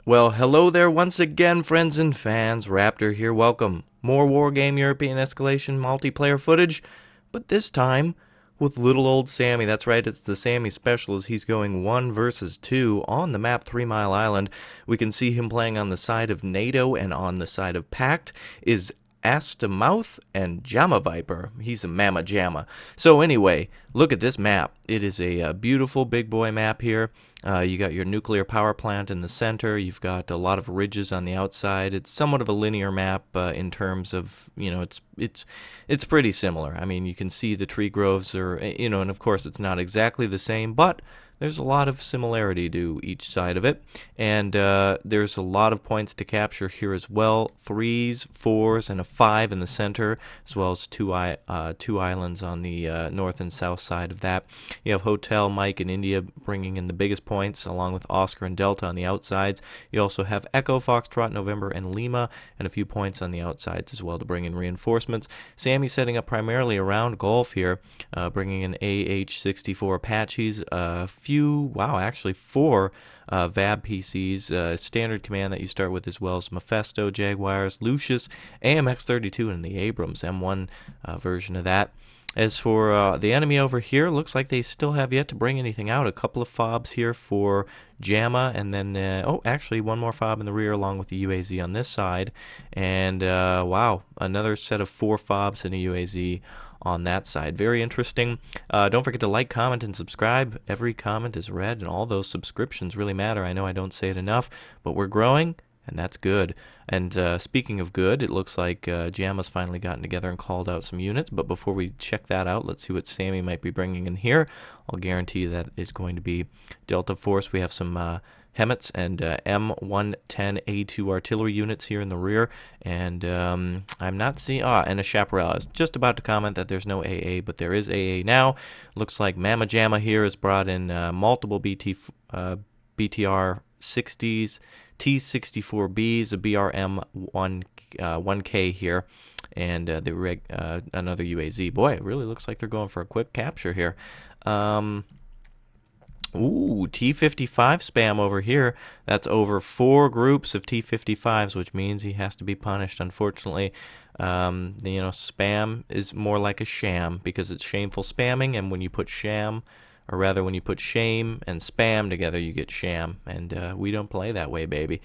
Well, hello there once again, friends and fans. Raptor here, welcome. More Wargame European Escalation multiplayer footage, but this time with little old Sammy. That's right, it's the Sammy special as he's going 1 versus 2 on the map 3 Mile Island. We can see him playing on the side of NATO, and on the side of Pact is Astamouth and Jamma Viper. He's a Mama Jamma. So anyway, look at this map. It is a beautiful big boy map here. You got your nuclear power plant in the center. You've got a lot of ridges on the outside. It's somewhat of a linear map in terms of, it's pretty similar. I mean, you can see the tree groves are, and of course it's not exactly the same, but there's a lot of similarity to each side of it, and there's a lot of points to capture here as well. 3s, 4s, and a 5 in the center, as well as two islands on the north and south side of that. You have Hotel, Mike, and India bringing in the biggest points, along with Oscar and Delta on the outsides. You also have Echo, Foxtrot, November, and Lima, and a few points on the outsides as well to bring in reinforcements. Sammy setting up primarily around Gulf here, bringing in AH-64 Apaches, actually 4 VAB PCs, standard command that you start with, as well as Mephisto, Jaguars, Lucius, AMX-32, and the Abrams M1 version of that. As for the enemy over here, looks like they still have yet to bring anything out. A couple of fobs here for Jamma, and then, actually one more fob in the rear along with the UAZ on this side. And, wow, another set of 4 fobs and a UAZ on that side. Very interesting. Don't forget to like, comment, and subscribe. Every comment is read, and all those subscriptions really matter. I know I don't say it enough, but we're growing, and that's good. And speaking of good, it looks like Jamma's finally gotten together and called out some units. But before we check that out, let's see what Sammy might be bringing in here. I'll guarantee you that is going to be Delta Force. We have some Hemets and M110A2 artillery units here in the rear, and I'm not seeing, and a Chaparral. I was just about to comment that there's no AA, but there is AA now. Looks like Mama Jamma here has brought in multiple BTR 60s, T-64Bs, a BRM 1K here, and another UAZ. Boy, it really looks like they're going for a quick capture here. T-55 spam over here. That's over 4 groups of T-55s, which means he has to be punished, unfortunately. Spam is more like a sham because it's shameful spamming, and when you put shame and spam together, you get sham, and we don't play that way, baby.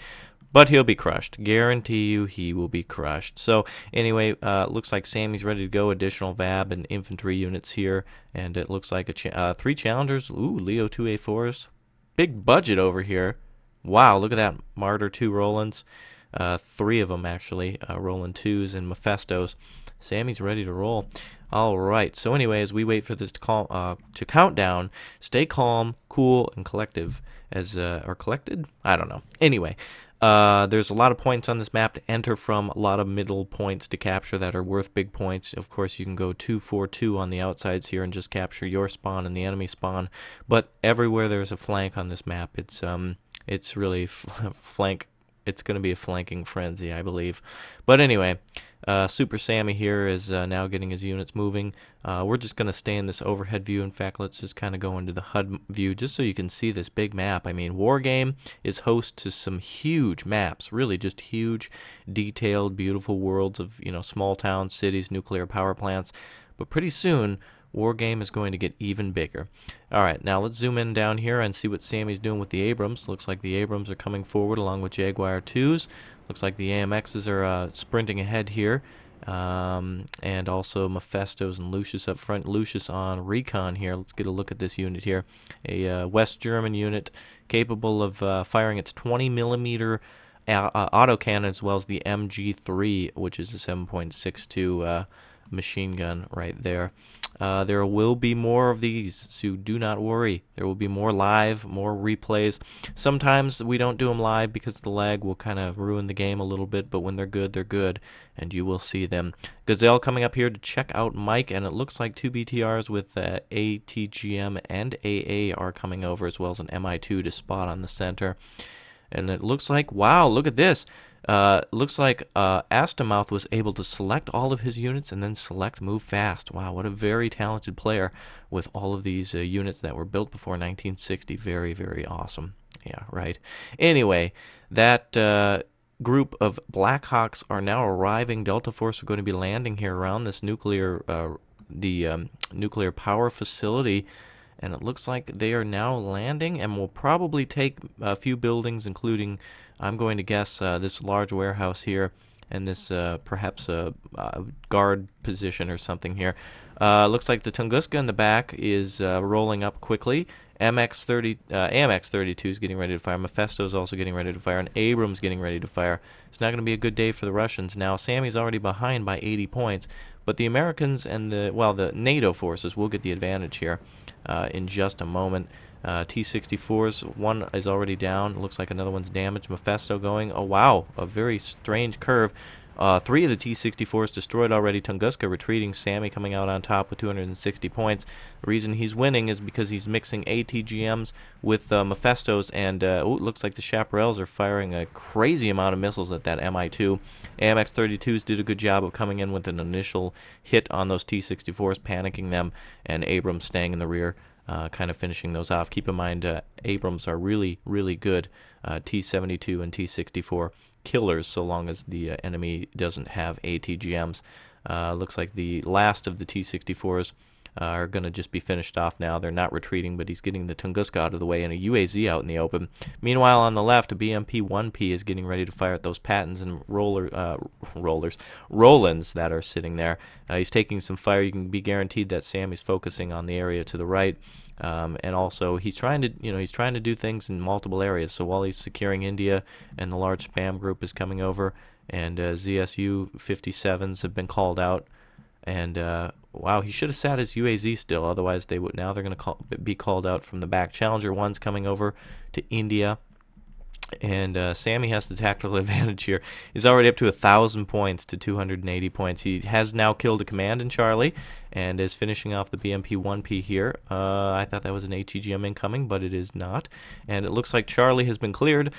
But he'll be crushed. Guarantee you he will be crushed. So anyway, looks like Sammy's ready to go. Additional VAB and infantry units here. And it looks like 3 challengers. Leo 2A4s. Big budget over here. Wow, look at that. Martyr 2 Rolands. 3 of them, actually. Roland 2s and Mephistos. Sammy's ready to roll. All right. So anyway, as we wait for this to count down, stay calm, cool, and collective. Or collected? I don't know. Anyway. There's a lot of points on this map to enter from, a lot of middle points to capture that are worth big points. Of course, you can go 2-4-2 on the outsides here and just capture your spawn and the enemy spawn. But everywhere there's a flank on this map, it's really flank. It's going to be a flanking frenzy, I believe. But anyway, Super Sammy here is now getting his units moving. We're just going to stay in this overhead view. In fact, let's just kind of go into the HUD view just so you can see this big map. I mean, Wargame is host to some huge maps, really just huge, detailed, beautiful worlds of, small towns, cities, nuclear power plants. But pretty soon, Wargame is going to get even bigger. All right, now let's zoom in down here and see what Sammy's doing with the Abrams. Looks like the Abrams are coming forward along with Jaguar 2s. Looks like the AMXs are sprinting ahead here. And also Mephistos and Lucius up front. Lucius on recon here. Let's get a look at this unit here. A West German unit capable of firing its 20mm autocannon, as well as the MG3, which is a 7.62 machine gun right there. There will be more of these, so do not worry. There will be more live, more replays. Sometimes we don't do them live because the lag will kind of ruin the game a little bit, but when they're good, and you will see them. Gazelle coming up here to check out Mike, and it looks like 2 BTRs with ATGM and AA are coming over, as well as an MI2 to spot on the center. And it looks like, wow, look at this. Looks like Astamouth was able to select all of his units and then select move fast. Wow, what a very talented player with all of these units that were built before 1960. Very, very awesome. Yeah, right. Anyway, That group of Blackhawks are now arriving. Delta Force are going to be landing here around this nuclear power facility, and it looks like they are now landing and will probably take a few buildings, including, I'm going to guess, this large warehouse here and this perhaps a guard position or something here. Looks like the Tunguska in the back is rolling up quickly. AMX-32 is getting ready to fire. Mephisto is also getting ready to fire, and Abrams getting ready to fire. It's not going to be a good day for the Russians. Now, Sammy's already behind by 80 points, but the Americans and the NATO forces will get the advantage here in just a moment. T-64s, one is already down. Looks like another one's damaged. Mephisto going. Oh, wow. A very strange curve. 3 of the T-64s destroyed already. Tunguska retreating. Sammy coming out on top with 260 points. The reason he's winning is because he's mixing ATGMs with Mephistos, and it looks like the Chaparrals are firing a crazy amount of missiles at that MI2. AMX-32s did a good job of coming in with an initial hit on those T-64s, panicking them, and Abrams staying in the rear, kind of finishing those off. Keep in mind, Abrams are really, really good T-72 and T-64 killers so long as the enemy doesn't have ATGMs. Looks like the last of the T-64s are going to just be finished off now. They're not retreating, but he's getting the Tunguska out of the way and a UAZ out in the open. Meanwhile, on the left, a BMP-1P is getting ready to fire at those Pattons and Rolands that are sitting there. He's taking some fire. You can be guaranteed that Sammy's focusing on the area to the right. And also, he's trying to do things in multiple areas. So while he's securing India, and the large spam group is coming over, and ZSU 57s have been called out, and wow, he should have sat his UAZ still. Otherwise, they're going to be called out from the back. Challenger 1's coming over to India. And Sammy has the tactical advantage here. He's already up to 1,000 points to 280 points. He has now killed a command in Charlie and is finishing off the BMP-1P here. I thought that was an ATGM incoming, but it is not. And it looks like Charlie has been cleared.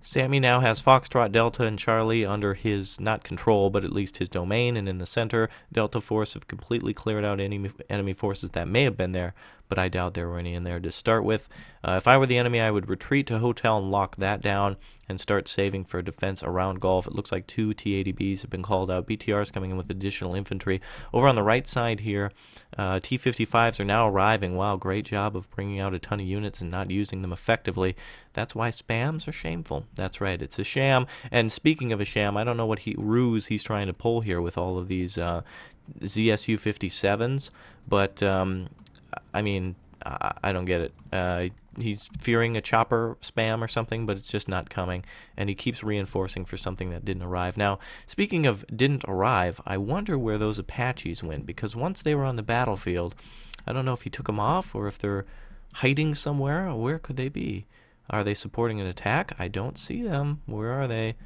Sammy now has Foxtrot, Delta, and Charlie under his, not control, but at least his domain, and in the center, Delta Force have completely cleared out any enemy forces that may have been there, but I doubt there were any in there to start with. If I were the enemy, I would retreat to Hotel and lock that down and start saving for defense around Gulf. It looks like 2 T-80Bs have been called out. BTRs coming in with additional infantry. Over on the right side here, T-55s are now arriving. Wow, great job of bringing out a ton of units and not using them effectively. That's why spams are shameful. That's right, it's a sham. And speaking of a sham, I don't know what ruse he's trying to pull here with all of these ZSU 57s, but I mean, I don't get it. He's fearing a chopper spam or something, but it's just not coming, and he keeps reinforcing for something that didn't arrive. Now, speaking of didn't arrive, I wonder where those Apaches went, because once they were on the battlefield, I don't know if he took them off or if they're hiding somewhere. Where could they be? Are they supporting an attack? I don't see them. Where are they?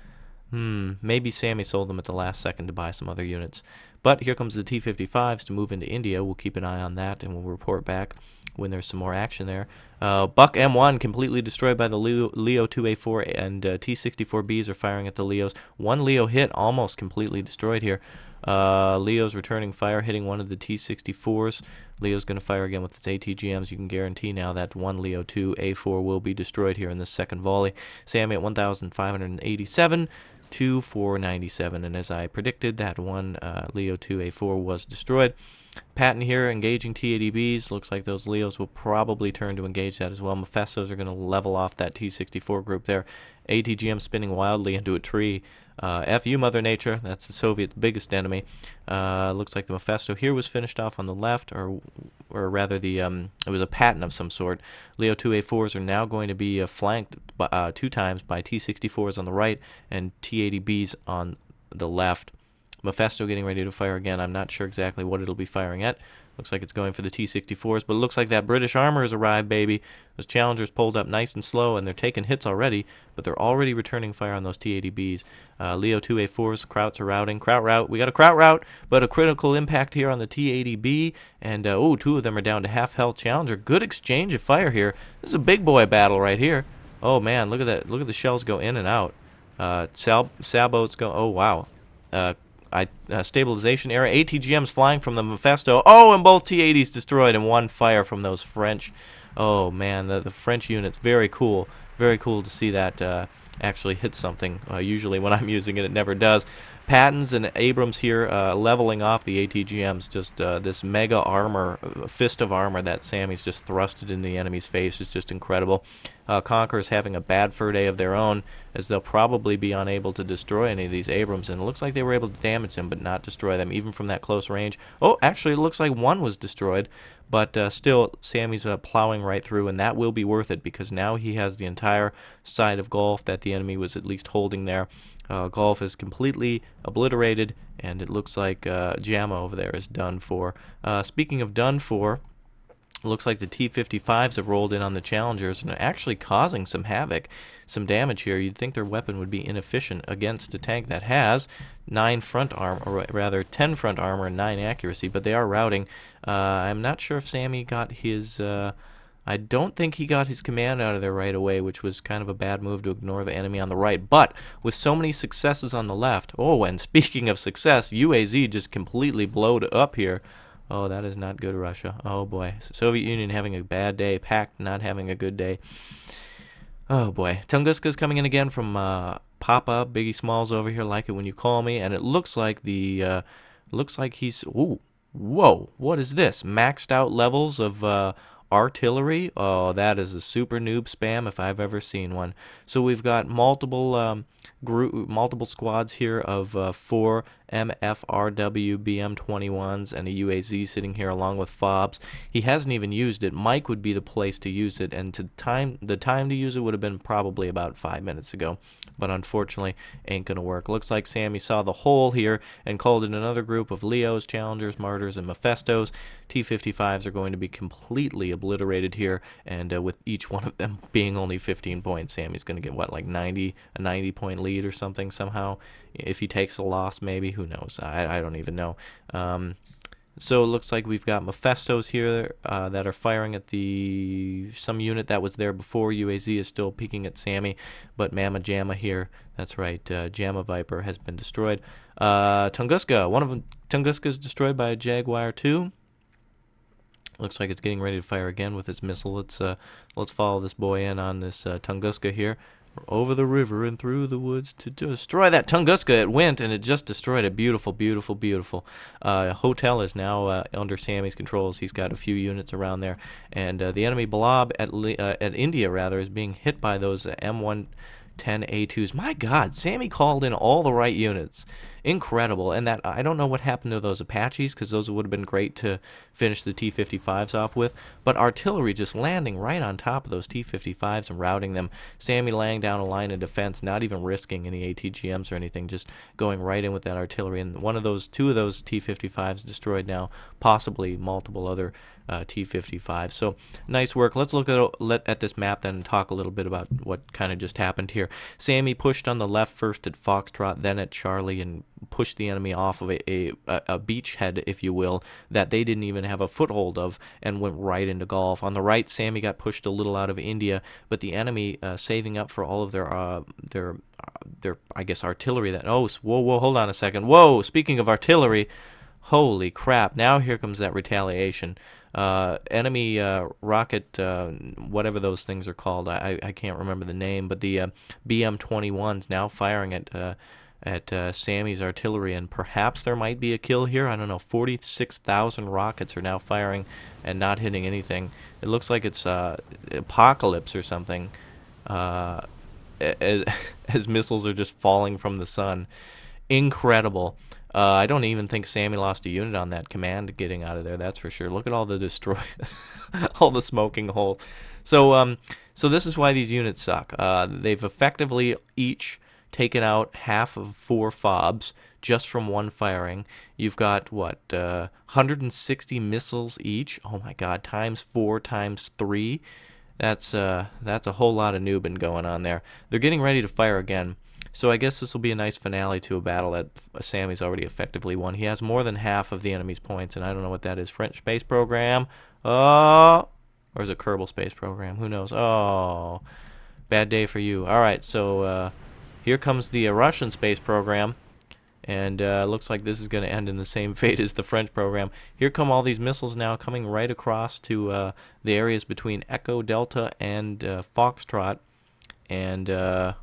Maybe Sammy sold them at the last second to buy some other units. But here comes the T-55s to move into India. We'll keep an eye on that, and we'll report back when there's some more action there. Buck M1 completely destroyed by the Leo 2A4, and T-64Bs are firing at the Leos. One Leo hit, almost completely destroyed here. Leo's returning fire, hitting one of the T-64s. Leo's going to fire again with its ATGMs. You can guarantee now that one Leo 2A4 will be destroyed here in this second volley. Sammy at 1,587 to 497, and as I predicted, that one Leo 2A4 was destroyed. Patton here engaging T-80Bs. Looks like those Leos will probably turn to engage that as well. Mephistos are going to level off that T-64 group there. ATGM spinning wildly into a tree. F.U. Mother Nature, that's the Soviet's biggest enemy. Looks like the Mephisto here was finished off on the left, or rather it was a Patton of some sort. Leo 2A4s are now going to be flanked 2 times by T-64s on the right and T-80Bs on the left. Mephisto getting ready to fire again. I'm not sure exactly what it'll be firing at. Looks like it's going for the T-64s, but it looks like that British armor has arrived, baby. Those Challengers pulled up nice and slow, and they're taking hits already, but they're already returning fire on those T-80Bs. Leo 2A4s, Krauts are routing. Kraut route, we got a Kraut route, but a critical impact here on the T-80B, and 2 of them are down to half health. Challenger, good exchange of fire here. This is a big boy battle right here. Oh, man, look at that. Look at the shells go in and out. Sabots go, oh, wow. Stabilization error. ATGMs flying from the Mephisto. Oh, and both T-80s destroyed in one fire from those French. Oh, man, the French units. Very cool. Very cool to see that actually hit something. Usually when I'm using it, it never does. Pattons and Abrams here leveling off the ATGMs. Just this mega armor, fist of armor that Sammy's just thrusted in the enemy's face is just incredible. Conqueror's having a bad fur day of their own, as they'll probably be unable to destroy any of these Abrams. And it looks like they were able to damage them, but not destroy them, even from that close range. Oh, actually, it looks like one was destroyed. But still, Sammy's plowing right through, and that will be worth it, because now he has the entire side of Golf that the enemy was at least holding there. Golf is completely obliterated, and it looks like JAMA over there is done for. Speaking of done for, looks like the T-55s have rolled in on the Challengers and are actually causing some havoc, some damage here. You'd think their weapon would be inefficient against a tank that has 9 front armor, or rather 10 front armor and 9 accuracy, but they are routing. I'm not sure if Sammy got his... I don't think he got his command out of there right away, which was kind of a bad move to ignore the enemy on the right. But with so many successes on the left... Oh, and speaking of success, UAZ just completely blowed up here. Oh, that is not good, Russia. Oh, boy. Soviet Union having a bad day. Pact not having a good day. Oh, boy. Tunguska's coming in again from Papa. Biggie Smalls over here. Like it when you call me. And it looks like the... looks like he's... Ooh. Whoa. What is this? Maxed out levels of... artillery. Oh, that is a super noob spam if I've ever seen one. So we've got multiple multiple squads here of 4 MFRW BM21s and a UAZ sitting here along with FOBs. He hasn't even used it. Mike would be the place to use it, and the time to use it would have been probably about 5 minutes ago. But unfortunately, ain't gonna work. Looks like Sammy saw the hole here and called in another group of Leos, Challengers, Martyrs, and Mephistos. T-55s are going to be completely obliterated here, and with each one of them being only 15 points, Sammy's going to get, what, like a 90-point lead or something somehow? If he takes a loss, maybe. Who knows? I don't even know. So it looks like we've got Mephistos here that are firing at some unit that was there before. UAZ is still peeking at Sammy, but Mama Jamma here, that's right, Jamma Viper has been destroyed. Tunguska, one of them, Tunguska is destroyed by a Jaguar 2. Looks like it's getting ready to fire again with its missile. Let's follow this boy in on this Tunguska here. Over the river and through the woods to destroy that Tunguska. It went, and it just destroyed it. Beautiful, beautiful, beautiful. Hotel is now under Sammy's controls. He's got a few units around there. And the enemy blob at India, rather, is being hit by those M110A2s. My God, Sammy called in all the right units. Incredible. And that, I don't know what happened to those Apaches, because those would have been great to finish the T-55s off with, but artillery just landing right on top of those T-55s and routing them. Sammy laying down a line of defense, not even risking any ATGMs or anything, just going right in with that artillery. And two of those T-55s destroyed now, possibly multiple other T-55. So nice work. Let's look at this map then and talk a little bit about what kind of just happened here. Sammy pushed on the left first at Foxtrot, then at Charlie, and pushed the enemy off of a beachhead, if you will, that they didn't even have a foothold of, and went right into Golf. On the right, Sammy got pushed a little out of India, but the enemy saving up for all of their I guess artillery. Whoa, hold on a second. Whoa, speaking of artillery, holy crap! Now here comes that retaliation. Enemy rocket, whatever those things are called, I can't remember the name, but the BM-21's now firing at Sammy's artillery, and perhaps there might be a kill here. I don't know. 46,000 rockets are now firing and not hitting anything. It looks like it's apocalypse or something, as missiles are just falling from the sun. Incredible. I don't even think Sammy lost a unit on that command getting out of there, that's for sure. Look at all the all the smoking holes. So this is why these units suck. They've effectively each taken out half of 4 FOBs just from one firing. You've got, 160 missiles each? Oh my God, times 4 times 3. That's a whole lot of noobin going on there. They're getting ready to fire again. So I guess this will be a nice finale to a battle that Sammy's already effectively won. He has more than half of the enemy's points, and I don't know what that is. French space program? Or is it Kerbal space program? Who knows? Oh, bad day for you. All right, so here comes the Russian space program, and looks like this is going to end in the same fate as the French program. Here come all these missiles now coming right across to the areas between Echo, Delta, and Foxtrot, and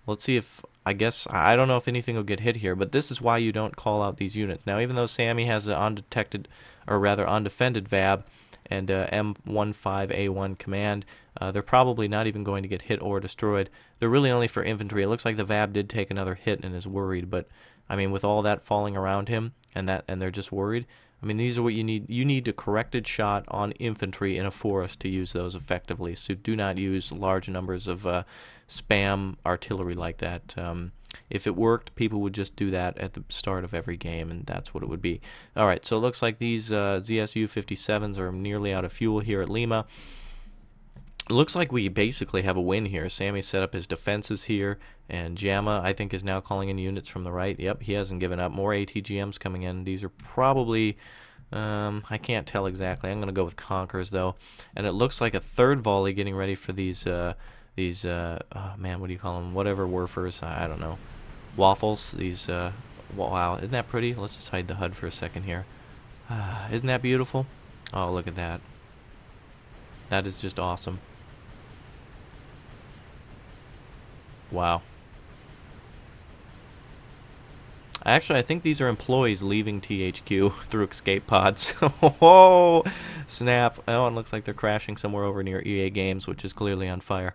Let's see if, I guess, I don't know if anything will get hit here, but this is why you don't call out these units. Now, even though Sammy has an undetected, or rather undefended VAB and M15A1 command, they're probably not even going to get hit or destroyed. They're really only for infantry. It looks like the VAB did take another hit and is worried, but, I mean, with all that falling around him, and they're just worried, I mean, these are what you need. You need a corrected shot on infantry in a forest to use those effectively. So do not use large numbers of spam artillery like that. If it worked, people would just do that at the start of every game, and that's what it would be. All right, so it looks like these ZSU 57s are nearly out of fuel here at Lima. It looks like we basically have a win here. Sammy set up his defenses here, and Jamma, I think, is now calling in units from the right. Yep, he hasn't given up. More ATGMs coming in. These are probably, I can't tell exactly. I'm going to go with Conquerors, though. And it looks like a third volley getting ready for these, oh, man, what do you call them? Whatever Werfers, I don't know. Waffles, these, wow, isn't that pretty? Let's just hide the HUD for a second here. Isn't that beautiful? Oh, look at that. That is just awesome. Wow. Actually, I think these are employees leaving THQ through escape pods. Oh, snap. Oh, it looks like they're crashing somewhere over near EA Games, which is clearly on fire.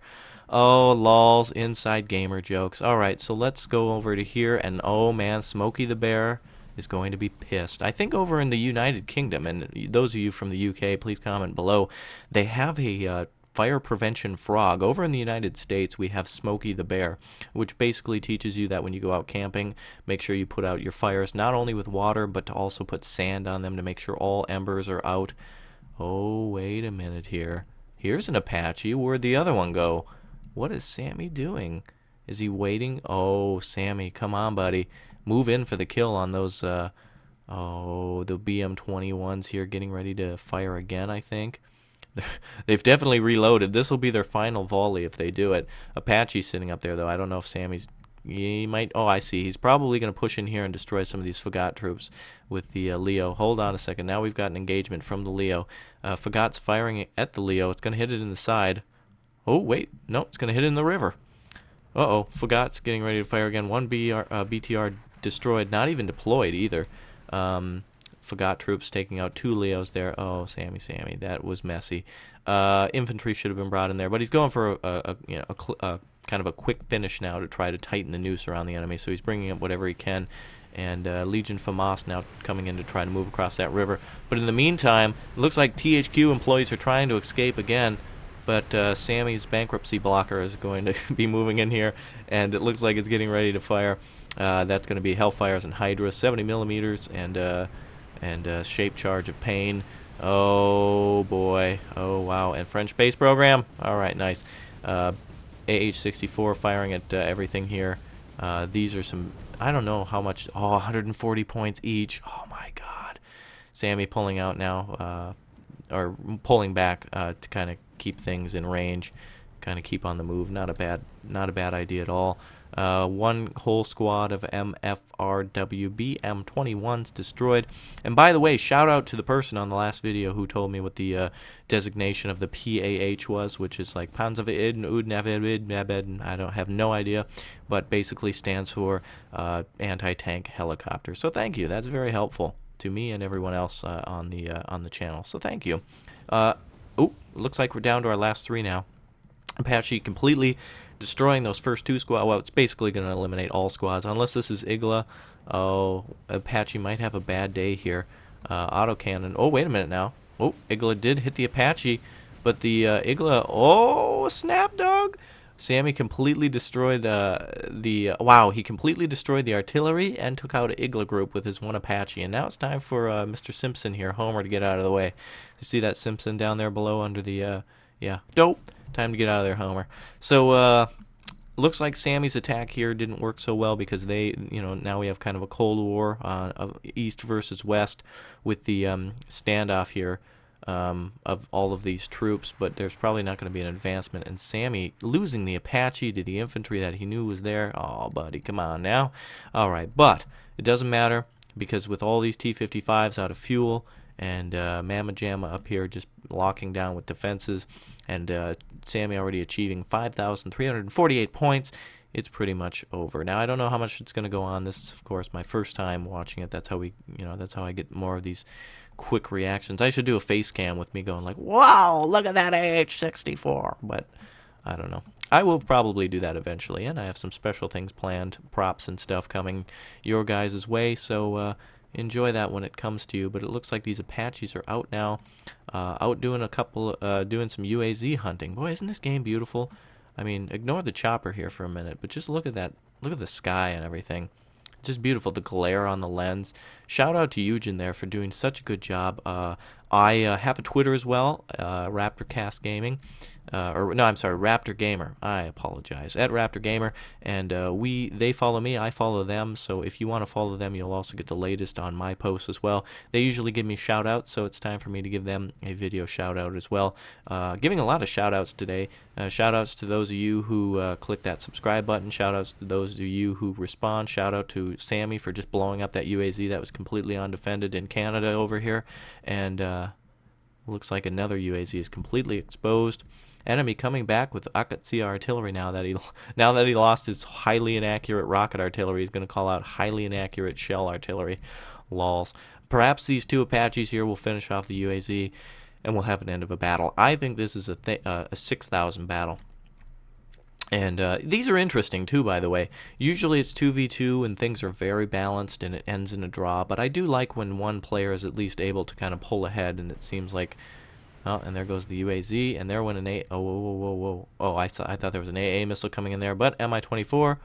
Oh, lols, inside gamer jokes. All right, so let's go over to here, and oh, man, Smokey the Bear is going to be pissed. I think over in the United Kingdom, and those of you from the UK, please comment below, they have a fire prevention frog. Over in the United States, we have Smokey the Bear, which basically teaches you that when you go out camping, make sure you put out your fires not only with water, but to also put sand on them to make sure all embers are out. Oh, wait a minute here. Here's an Apache. Where'd the other one go? What is Sammy doing? Is he waiting? Oh, Sammy, come on, buddy. Move in for the kill on those, the BM-21s here getting ready to fire again, I think. They've definitely reloaded. This will be their final volley if they do it. Apache's sitting up there, though. I don't know if Sammy's... He might... Oh, I see. He's probably going to push in here and destroy some of these F.A.Q troops with the Leo. Hold on a second. Now we've got an engagement from the Leo. F.A.Q's firing at the Leo. It's going to hit it in the side. Oh, wait. No, it's going to hit it in the river. Uh-oh. F.A.Q's getting ready to fire again. One BTR destroyed. Not even deployed either. F.A.Q troops taking out two Leos there. Oh, Sammy, that was messy. Infantry should have been brought in there, but he's going for a kind of a quick finish now to try to tighten the noose around the enemy. So he's bringing up whatever he can, and Legion FAMAS now coming in to try to move across that river. But in the meantime, it looks like THQ employees are trying to escape again. But Sammy's bankruptcy blocker is going to be moving in here, and it looks like it's getting ready to fire. That's going to be Hellfires and Hydra, 70 millimeters, and shape charge of pain. Oh boy. Oh wow. And French base program. All right, nice. AH-64 firing at everything here. These are some, I don't know how much. Oh, 140 points each. Oh my god. Sammy pulling out now, or pulling back to kind of keep things in range, kind of keep on the move. Not a bad idea at all. One whole squad of MFRWB M21s destroyed. And by the way, shout out to the person on the last video who told me what the designation of the PAH was, which is like Panzerveid, I don't have no idea, but basically stands for anti-tank helicopter. So thank you. That's very helpful to me and everyone else on the channel. So thank you. Looks like we're down to our last three now. Apache completely destroying those first two squads. Well, it's basically going to eliminate all squads, unless this is Igla. Oh, Apache might have a bad day here. Autocannon. Oh, wait a minute now. Oh, Igla did hit the Apache, but the Igla... Oh, snap, dog! Sammy completely destroyed wow, he completely destroyed the artillery and took out an Igla group with his one Apache. And now it's time for Mr. Simpson here, Homer, to get out of the way. You see that Simpson down there below under the... yeah, dope. Time to get out of there, Homer. So, looks like Sammy's attack here didn't work so well because they, now we have kind of a Cold War of East versus West with the standoff here of all of these troops, but there's probably not going to be an advancement. And Sammy losing the Apache to the infantry that he knew was there. Oh, buddy, come on now. All right, but it doesn't matter because with all these T-55s out of fuel and Mamma Jamma up here just locking down with defenses, and Sammy already achieving 5,348 points. it's pretty much over. Now, I don't know how much it's going to go on. This is, of course, my first time watching it. That's how that's how I get more of these quick reactions. I should do a face cam with me going like, "Wow, look at that AH-64." But I don't know. I will probably do that eventually, and I have some special things planned, props and stuff coming your guys' way, so enjoy that when it comes to you. But it looks like these Apaches are out now, out doing doing some UAZ hunting. Boy, isn't this game beautiful? I mean, ignore the chopper here for a minute, but just look at that. Look at the sky and everything. Just beautiful, the glare on the lens. Shout out to Eugen there for doing such a good job. I have a Twitter as well, RaptorCast Gaming. Raptor Gamer. I apologize. At Raptor Gamer, and they follow me, I follow them. So if you want to follow them, you'll also get the latest on my posts as well. They usually give me shout outs, so it's time for me to give them a video shout out as well. Giving a lot of shout outs today. Shout outs to those of you who click that subscribe button. Shout outs to those of you who respond. Shout out to Sammy for just blowing up that UAZ that was completely undefended in Canada over here, and looks like another UAZ is completely exposed. Enemy coming back with Akatsuya artillery now that he lost his highly inaccurate rocket artillery. He's going to call out highly inaccurate shell artillery. Lols. Perhaps these two Apaches here will finish off the UAZ, and we'll have an end of a battle. I think this is a 6,000 battle. And these are interesting, too, by the way. Usually it's 2v2 and things are very balanced and it ends in a draw. But I do like when one player is at least able to kind of pull ahead, and it seems like... Oh, and there goes the UAZ, and there went an A... Oh, whoa. Oh, I thought there was an AA missile coming in there, but Mi-24...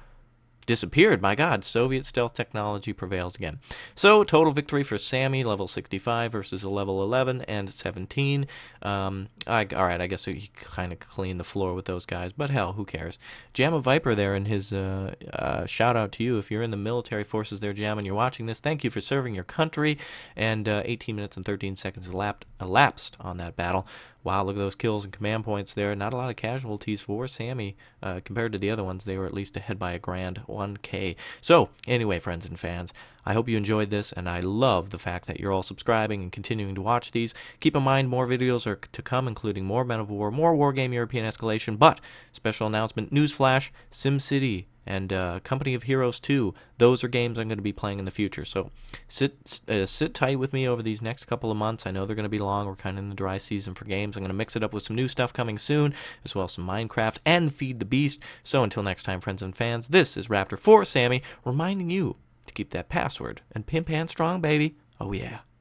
disappeared. My God, Soviet stealth technology prevails again. So, total victory for Sammy, level 65 versus a level 11 and 17. All right, I guess he kind of cleaned the floor with those guys, but hell, who cares? Jam a Viper there in his shout out to you. If you're in the military forces there, Jam, and you're watching this, thank you for serving your country. And 18 minutes and 13 seconds elapsed on that battle. Wow, look at those kills and command points there. Not a lot of casualties for Sammy. Compared to the other ones, they were at least ahead by a grand 1K. So, anyway, friends and fans, I hope you enjoyed this, and I love the fact that you're all subscribing and continuing to watch these. Keep in mind, more videos are to come, including more Men of War, more Wargame European Escalation, but, special announcement, Newsflash, SimCity, and Company of Heroes 2. Those are games I'm going to be playing in the future. So sit tight with me over these next couple of months. I know they're going to be long. We're kind of in the dry season for games. I'm going to mix it up with some new stuff coming soon, as well as some Minecraft and Feed the Beast. So until next time, friends and fans, this is Raptor for Sammy, reminding you to keep that password and pimp hand strong, baby. Oh yeah.